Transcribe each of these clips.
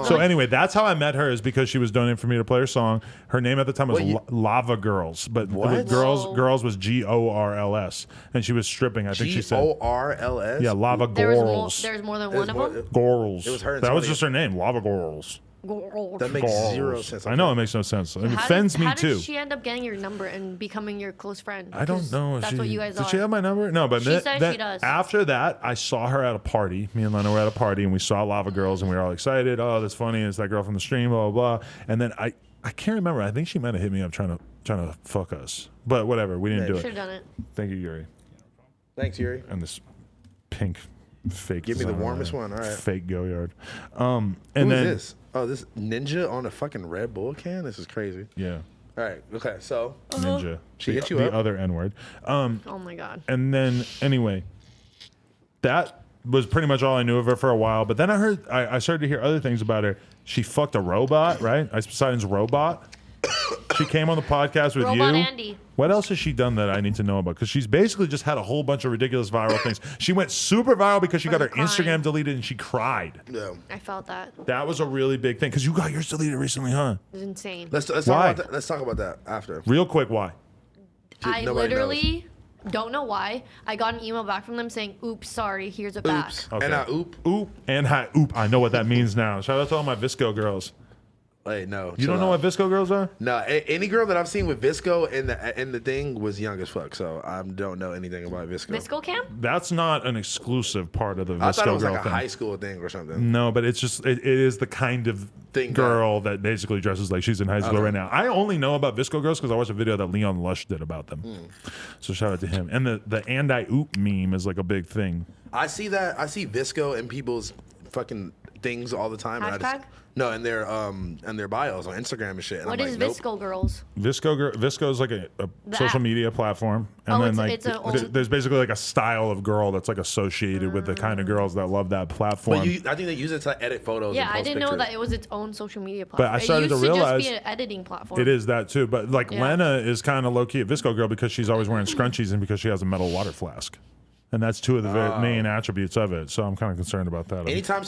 So anyway, that's how I met her, is because she was donating for me to play her song. Her name at the time was Lava Girls, but it was girls was GORLS, and she was stripping. I think she said GORLS. Yeah, Lava Girls. There's more than one of them. Girls. It was her. That was just her name, Lava Girls. That makes zero sense. I know it makes no sense. It offends me too. How did she end up getting your number and becoming your close friend? I don't know. That's what you guys are. Did she have my number? No, but she said she does. After that, I saw her at a party. Me and Lena were at a party, and we saw Lava Girls, and we were all excited. Oh, that's funny. It's that girl from the stream, blah, blah, blah. And then I can't remember. I think she might have hit me up trying to fuck us. But whatever. We didn't do it. Should have done it. Thank you, Yuri. Thanks, Yuri. And this pink fake. Give me the warmest one. All right. Fake Goyard. And then this? Oh, this Ninja on a fucking Red Bull can? This is crazy. Yeah. All right. Okay. So Ninja. She hit you the up. other N-word. Oh my God. And then anyway, that was pretty much all I knew of her for a while. But then I started to hear other things about her. She fucked a robot, right? Ice Poseidon's robot. She came on the podcast with Robot you. Andy. What else has she done that I need to know about? Because she's basically just had a whole bunch of ridiculous viral things. She went super viral because she got her Instagram deleted and she cried. Yeah. I felt that. That was a really big thing because you got yours deleted recently, huh? It was insane. Let's talk about that after. Real quick, why? I literally don't know why. I got an email back from them saying, "Oops, sorry. Here's it back." Okay. And I oop. Oop. And hi. Oop. I know what that means now. Shout out to all my Visco girls. Wait, no. You don't know what Visco girls are? No, any girl that I've seen with Visco in the thing was young as fuck, so I don't know anything about Visco. Visco camp? That's not an exclusive part of the Visco girl I thought it was like a thing. high school thing or something. No, but it's just it is the kind of girl that basically dresses like she's in high school right now. I only know about Visco girls because I watched a video that Leon Lush did about them. So shout out to him. And the and I oop meme is like a big thing. I see that. I see Visco in people's fucking things all the time. Hashtag? No, in their bios on Instagram and shit. And What I'm is like, Visco girls? Visco is like a social media platform, and then like there's basically like a style of girl that's like associated with the kind of girls that love that platform. But I think they use it to edit photos. Yeah, and post I didn't know pictures. that it was its own social media platform. But I started to realize it used to just be an editing platform. It is that too. But like Lena is kind of low key a Visco girl because she's always wearing scrunchies and because she has a metal water flask. And that's two of the main attributes of it. So I'm kind of concerned about that. Anytime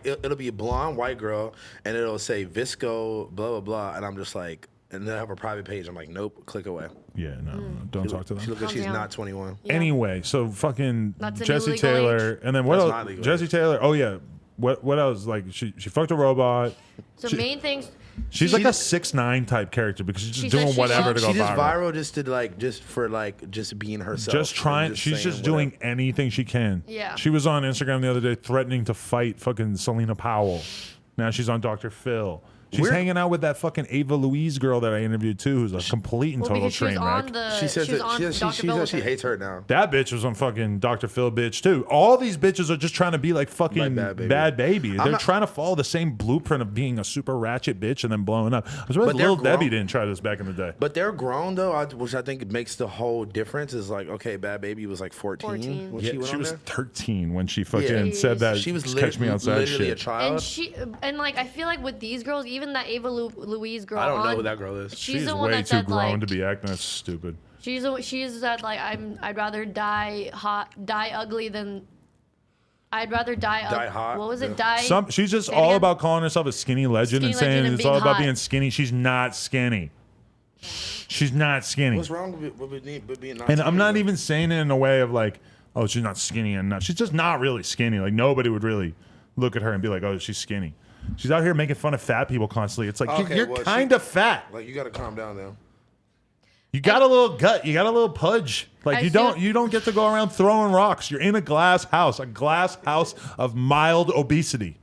it'll be a blonde white girl and it'll say Visco blah blah blah, and I'm just like, and they'll have a private page. I'm like, nope, click away. Yeah, no, don't talk to them. She looks like she's not 21. Yeah. Anyway, so fucking Jessy illegal Taylor, age. and then what else? Jessy Taylor. Oh yeah, what else? Like she fucked a robot. So main things. She's like a 6ix9ine type character because she's just doing whatever to go viral. She's viral just being herself. Just trying. She's just doing anything she can. Yeah. She was on Instagram the other day threatening to fight fucking Selena Powell. Now she's on Dr. Phil. She's hanging out with that fucking Ava Louise girl that I interviewed too, who's a complete and total train wreck. She says she hates her now. That bitch was on fucking Dr. Phil bitch too. All these bitches are just trying to be like fucking bad baby. They're trying to follow the same blueprint of being a super ratchet bitch and then blowing up. I was surprised Lil Debbie didn't try this back in the day. But they're grown though, which I think makes the whole difference. Is like, okay, Bad Baby was like 14 when she went she was there? 13 when she fucking said that. She was Catch Me Outside literally shit. a child. And like I feel like with these girls, even that Ava Louise girl. I don't know who that girl is. She's the one way that too said, grown like, to be acting that stupid. She's that like I'd rather die ugly than I'd rather die hot. What was it? She's just all about calling herself a skinny legend and saying it's all about being skinny. She's not skinny. She's not skinny. What's wrong with being not and skinny? I'm not even saying it in a way of like, oh, she's not skinny enough. She's just not really skinny. Like nobody would really look at her and be like, oh, she's skinny. She's out here making fun of fat people constantly. It's like, you're kind of fat. Like, you got to calm down now. You got a little gut. You got a little pudge. Like, you don't get to go around throwing rocks. You're in a glass house of mild obesity.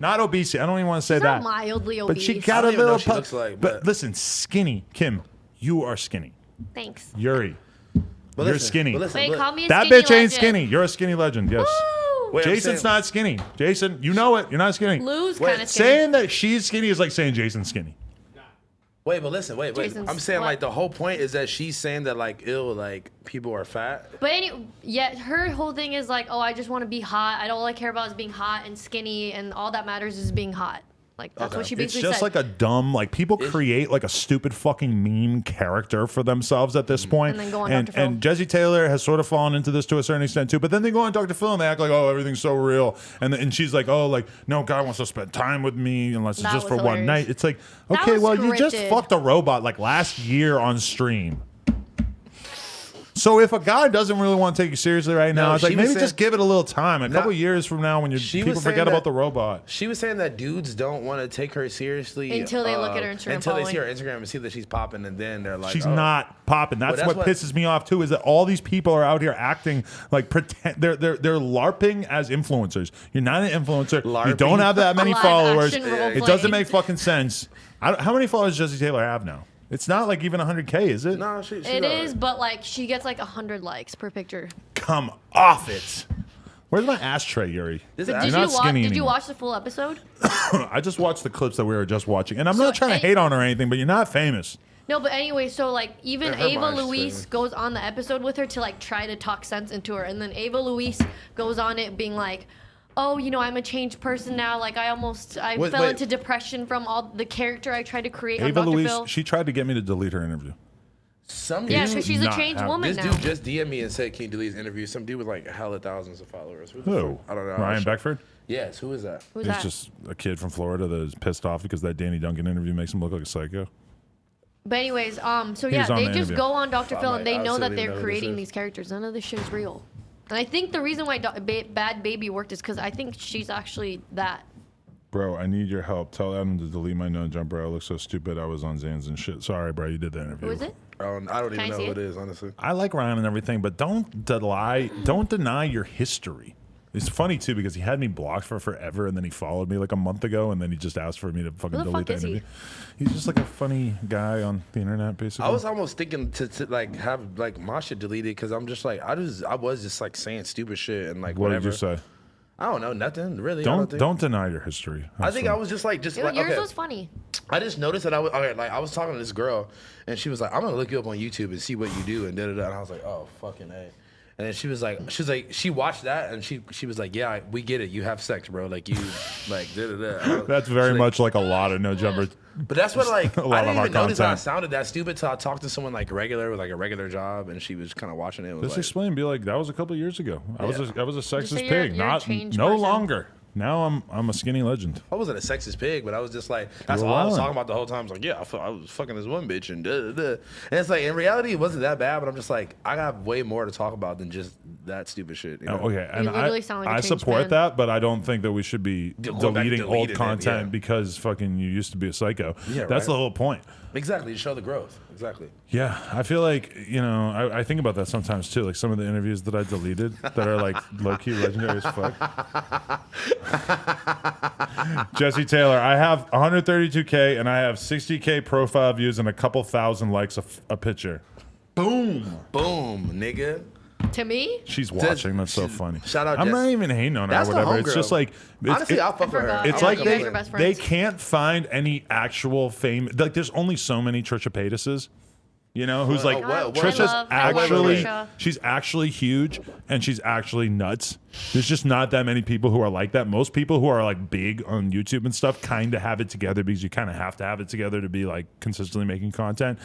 Not obesity. I don't even want to say She's that. Not mildly obese. But she got a little pudge. Like, but listen, skinny. Kim, you are skinny. Thanks. Yuri, you're skinny. Wait, call me a that skinny bitch ain't legend. skinny. You're a skinny legend. Yes. Wait, Jason's not skinny. Jason, you know it. You're not skinny. Lou's kind of skinny. Saying that she's skinny is like saying Jason's skinny. Wait, but listen, wait. Jason's I'm saying what? like the whole point is that she's saying that like, ew, like people are fat. But her whole thing is like, oh, I just want to be hot. All I care about is being hot and skinny, and all that matters is being hot. Like that's what she It's basically just said. like a dumb, like people create like a stupid fucking meme character for themselves at this point. And then go on Dr. Phil. And Jessy Taylor has sort of fallen into this to a certain extent too. But then they go on Dr. Phil and they act like, oh, everything's so real. And she's like, oh, like, no, God wants to spend time with me unless it's That just for was one hilarious. night. It's like, That okay, was well, you just scripted. fucked a robot like last year on stream. So if a guy doesn't really want to take you seriously right now, No, it's like she was maybe saying- just give it a little time. A couple years from now, when She people was saying forget about that- the robot. She was saying that dudes don't want to take her seriously Until they look at her Instagram until they see her following. Instagram and see that she's popping, and then they're like, She's oh. not popping. That's, that's what what- pisses me off too. Is that all these people are out here acting like pretend they're LARPing as influencers. You're not an influencer. You LARPing? don't have that many Live followers. action role It playing. doesn't make fucking sense. How many followers does Jessy Taylor have now? It's not like even 100K, is it? No, she It got- is, but like she gets like 100 likes per picture. Come off it. Where's my ashtray, Yuri? This But is did You're you not watch? skinny Did you anymore. watch the full episode? I just watched the clips that we were just watching, and I'm So not trying to A- hate on her or anything, but you're not famous. No, but anyway, so like even Yeah, her Ava mind's Louise crazy. goes on the episode with her to like try to talk sense into her, and then Ava Louise goes on it being like, "Oh, you know, I'm a changed person now. Like I Wait, fell wait. into depression from all the character I tried to create on Ava Dr. Louise, Phil." she tried to get me to delete her interview. Some Yeah, dude, because she's a not changed have- woman this now. dude just DM'd me and said, "Can you delete his interview?" Some dude with like hella thousands of followers. the Who? fuck? I don't know. Ryan Beckford? Yes, who is that? Who's He's that? just a kid from Florida that is pissed off because that Danny Duncan interview makes him look like a psycho. But anyways, so He yeah, was on they the just interview. go on Dr. Phil and they know that absolutely they're know who this creating is. these characters. None of this shit is real. And I think the reason why Bad Baby worked is because I think she's actually that. Bro, I need your help. Tell Adam to delete my no jumper. I look so stupid. I was on Zans and shit. Sorry, bro. You did that interview. Who is it? I don't I even know see who it? it is, honestly. I like Ryan and everything, but don't deny your history. It's funny too because he had me blocked for forever, and then he followed me like a month ago, and then he just asked for me to fucking Who the delete fuck the is he? interview. He's just like a funny guy on the internet, basically. I was almost thinking to like have like my shit deleted because I'm just like I was just like saying stupid shit and like What whatever. did you say? I don't know nothing really. I Don't deny your history. I think I was just like Yours okay. was funny. I just noticed that I was talking to this girl and she was like, I'm gonna look you up on YouTube and see what you do and da da da. And I was like, oh fucking A. And then she was like, she watched that and she was like, yeah, we get it. You have sex, bro. Like you, like da da da. That's very much like a lot of no jumper. But that's what like A lot I of didn't our even notice that I content. sounded that stupid till I talked to someone like regular with like a regular job and she was kind of watching it. And was Just like, explain. Be like, that was a couple years ago. I was a sexist say you're- pig. you're a Not changed no person. longer. Now I'm a skinny legend. I wasn't a sexist pig, but I was just like, that's were all I was wildin'. talking about the whole time. I was like, yeah, I was fucking this one bitch and da da da. And it's like, in reality, it wasn't that bad, but I'm just like, I got way more to talk about than just that stupid shit. You know? Oh, okay, and literally sound like a I changed support man. that, but I don't think that we should be Go back deleting old deleting it, content yeah. because fucking you used to be a psycho. Yeah, That's right. the whole point. Exactly, to show the growth. Exactly. Yeah, I feel like, I think about that sometimes too. Like some of the interviews that I deleted that are like low key legendary as fuck. Jessy Taylor, I have 132K and I have 60K profile views and a couple thousand likes a picture. Boom. Boom, nigga. To me, She's watching. That's so she's- funny. shout out I'm Jess. not even hating on her That's or the whatever. It's homegirl. just like Honestly, I'll fuck with her. forgot. It's Yeah, like you guys are best they friends. can't find any actual fame. Like there's only so many Trisha Paytases, who's like what- Trisha's I love actually Trisha. she's actually huge and she's actually nuts. There's just not that many people who are like that. Most people who are like big on YouTube and stuff kind of have it together because you kind of have to have it together to be like consistently making content.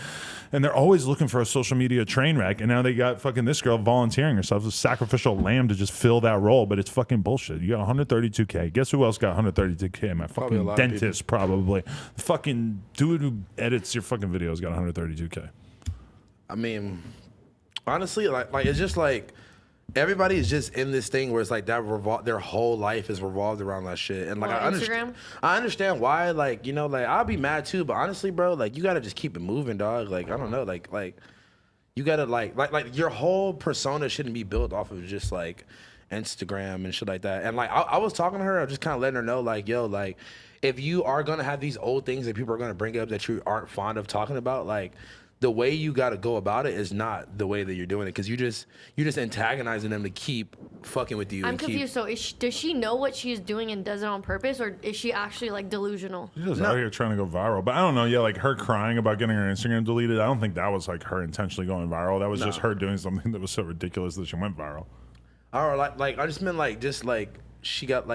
And they're always looking for a social media train wreck. And now they got fucking this girl volunteering herself as a sacrificial lamb to just fill that role. But it's fucking bullshit. You got 132K. Guess who else got 132K? My Probably a fucking lot of dentist, probably. The fucking dude who edits your fucking videos got 132K. I mean, honestly, like it's just like everybody is just in this thing where it's like that their whole life is revolved around that shit. And like What, I understand, why. Like like I'll be mad too, but honestly, bro, like you gotta just keep it moving, dog. Like I don't know, like you gotta like your whole persona shouldn't be built off of just like Instagram and shit like that. And like I was talking to her, I was just kind of letting her know, like, yo, like if you are gonna have these old things that people are gonna bring up that you aren't fond of talking about, like the way you got to go about it is not the way that you're doing it, because you're just antagonizing them to keep fucking with you. I'm and confused. So does she know what she's doing and does it on purpose, or is she actually like delusional? She's just out here trying to go viral. But I don't know. Yeah, like her crying about getting her Instagram deleted. I don't think that was like her intentionally going viral. That was just her doing something that was so ridiculous that she went viral. Or like I just meant like she got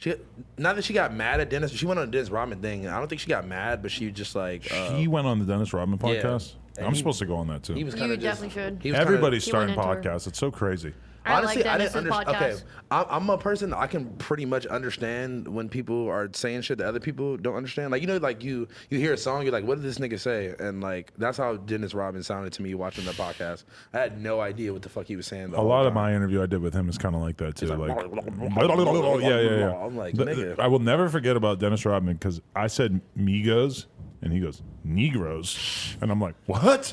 She not that she got mad at Dennis. She went on the Dennis Rodman thing. I don't think she got mad, but she just like He went on the Dennis Rodman podcast. And I'm he- supposed to go on that too. he was kind You of definitely should. Everybody's He starting went into her. podcasts. It's so crazy. Honestly, I I like didn't Dennis's understand. podcast. Okay, I'm a person. I can pretty much understand when people are saying shit that other people don't understand. Like like you hear a song, you're like, what did this nigga say? And like that's how Dennis Rodman sounded to me watching the podcast. I had no idea what the fuck he was saying. A lot of my interview I did with him is kind of like that too. Like, yeah. I'm like, The- nigga. I will never forget about Dennis Rodman because I said Migos and he goes Negroes, and I'm like, what?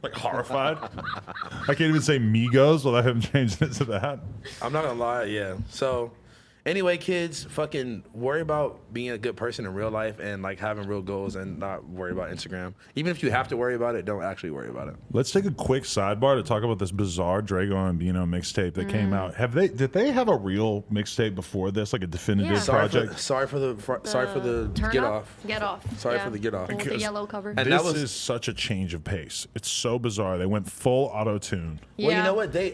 Like horrified. I can't even say Migos without him changing it to that. I'm not gonna lie, yeah. So, anyway, kids, fucking worry about being a good person in real life and like having real goals and not worry about Instagram. Even if you have to worry about it, don't actually worry about it. Let's take a quick sidebar to talk about this bizarre Drago and Bino mixtape that came out. Did they have a real mixtape before this, like a definitive Yeah. project? Sorry for the Turn get up? off. Get off. Sorry for the get off. With the Because- yellow cover. And This that was- is such a change of pace. It's so bizarre. They went full auto tune. Well, you Yeah. know what? They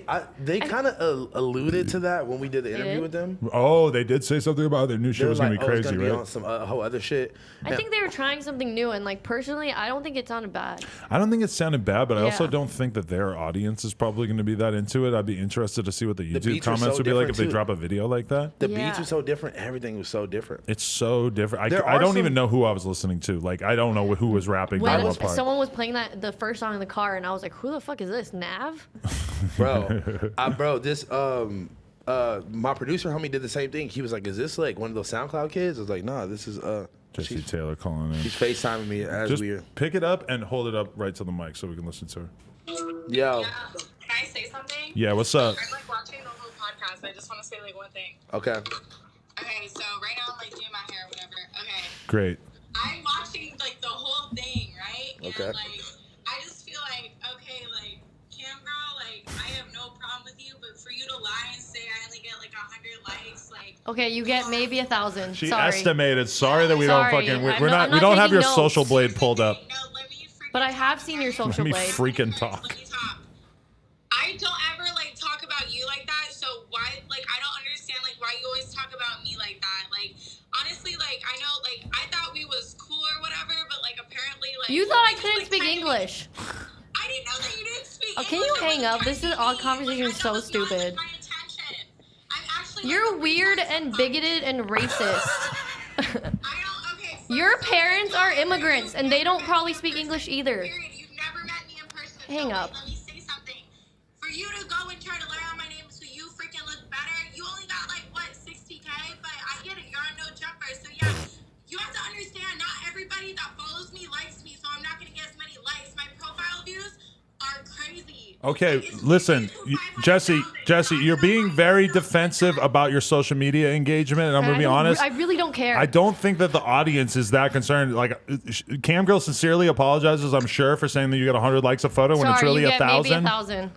kind of alluded to that when we did the interview did? with them. Oh, they did say something about their new They shit were was gonna like, be oh, it's crazy, gonna be right? on some whole other shit. I think they were trying something new, and like personally, I don't think it sounded bad. I don't think it sounded bad, but I also Yeah. don't think that their audience is probably going to be that into it. I'd be interested to see what the YouTube beats are comments so would be like different, if they too. drop a video like that. The Yeah. beats were so different. Everything was so different. It's so different. There I are don't some- even know who I was listening to. Like, I don't know who was rapping When during what part. someone was playing the first song in the car, and I was like, "Who the fuck is this? Nav?" Bro, this my producer homie did the same thing. He was like, "Is this like one of those SoundCloud kids?" I was like, "Nah, this is Jesse Taylor calling in. she's FaceTiming me as Just we're pick it up and hold it up right to the mic so we can listen to her. yo." Can I say something? Yeah, what's up? I'm like watching the whole podcast. I just want to say like one thing. Okay. Okay, so right now I'm like doing my hair or whatever. Okay. Great. I'm watching like the whole thing, right? Okay. And like I just feel like, okay, like Cam girl, like I have no problem with you, but for you to lie and say I only get like 100 likes, like Okay, you get maybe 1,000. She Sorry. estimated. Sorry that we don't Sorry. fucking. I'm We're not- not. I'm We not don't have your taking social notes. blade pulled up. No, let me freaking But I have talk, seen your okay? social Let me blade. freaking talk. Let me talk. I don't ever like talk about you like that. So why, like, I don't understand like why you always talk about me like that. Like, honestly, like I know, like I thought we was cool or whatever, but like apparently, like You thought I just, couldn't like, speak trying to- English. I didn't know that you didn't speak. Oh, can you English. I hang wasn't up? trying This to is be our mean. conversation Like, is I so know it's not, like, stupid. my intention. I'm actually. like, You're a weird person. and bigoted and racist. I don't. Okay. Your first, parents okay, are no, immigrants, you've and they never don't met probably me in speak person, English either. Period. You've never met me in person. Hang So, up. Let me say something. For you to go and try to learn out my name so you freaking look better, you only got like what 60K, but I get it. You're a no jumper, so yeah. You have to understand. Not everybody that follows me likes me, so I'm not gonna get as many likes. My profile views are crazy. Okay, Like, it's listen, to 500,000. Jesse, you're being very defensive about your social media engagement, and I'm gonna be honest. I really don't care. I don't think that the audience is that concerned. Like, Cam Girl sincerely apologizes, I'm sure, for saying that you get 100 likes a photo when it's Sorry, really you get maybe 1,000. 1,000.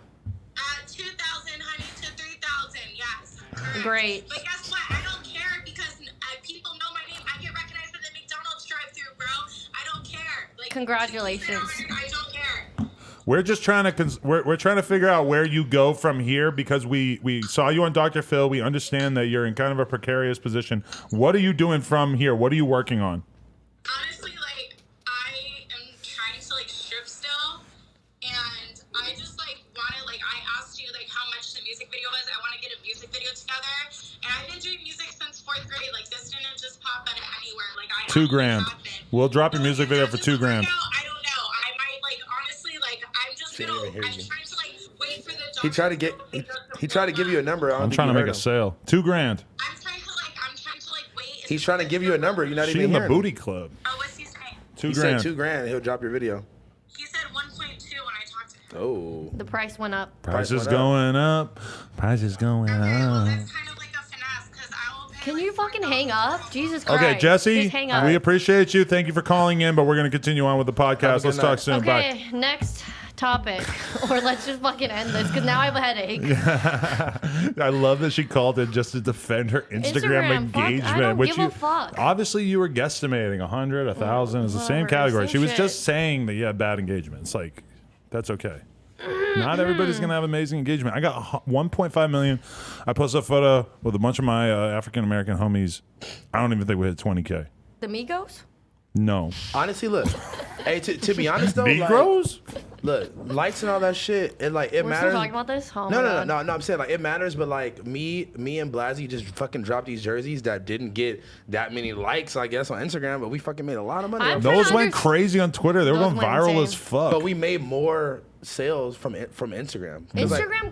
2,000, honey, to 3,000. Yes. Correct. Great. But guess what? I don't care because people know my name. I get recognized at the McDonald's drive-thru, bro. I don't care. Like, Congratulations. I don't care. We're just trying to we're trying to figure out where you go from here because we saw you on Dr. Phil. We understand that you're in kind of a precarious position. What are you doing from here? What are you working on? Honestly, like, I am trying to, like, strip still. And I just, like, wanted, like, I asked you, like, how much the music video was. I want to get a music video together. And I've been doing music since 4th grade. Like, this didn't just pop out of anywhere. Like, I $2 had to grand. happen. We'll drop your music video for Is it $2 grand. working out? I don't know. I might, like, honestly, like, I'm just She gonna, didn't even I'm hear you. trying to, like, wait for the He doctor tried to get he tried to give you a number. I don't I'm think trying to you make heard a him. sale. $2 grand. I'm trying to, like, wait. He's trying to give you a number. You're not She even in the hearing him. booty club. Oh, what's he saying? $2 He said grand. $2 grand. He'll drop your video. He said 1.2 when I talked to him. Oh. The price went up. Price went is up. going up. Price is going Okay, well, up. that's kind of like a finesse because I will pay. Can like, you fucking hang up? Jesus Christ. Okay, Jesse, Just hang up. we appreciate you. Thank you for calling in, but we're going to continue on with the Have a podcast. good Let's night. talk soon. Bye. Okay, next topic. Or let's just fucking end this because now I have a headache. I love that she called in just to defend her Instagram Instagram, fuck, I engagement, don't which give a you fuck. obviously you were guesstimating 100, 1,000 is the same Whatever, category. same She was shit. just saying that you had bad engagements. Like, that's okay. Not everybody's gonna have amazing engagement. I got 1.5 million. I posted a photo with a bunch of my African American homies. I don't even think we hit 20K. The Migos? No. Honestly, look. Hey, to be honest though, Negroes? look, likes and all that shit, it like it We're matters. still talking about this? Oh, No, my no, God. no. I'm saying like it matters, but like me and Blasey just fucking dropped these jerseys that didn't get that many likes, I guess, on Instagram, but we fucking made a lot of money. I'm off trying it. Those to went crazy on Twitter. They were Those going went viral insane. as fuck. But we made more sales from Instagram. It was like- Instagram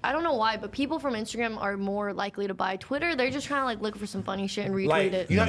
I don't know why, but people from Instagram are more likely to buy Twitter. They're just trying to like look for some funny shit and retweet like it. you know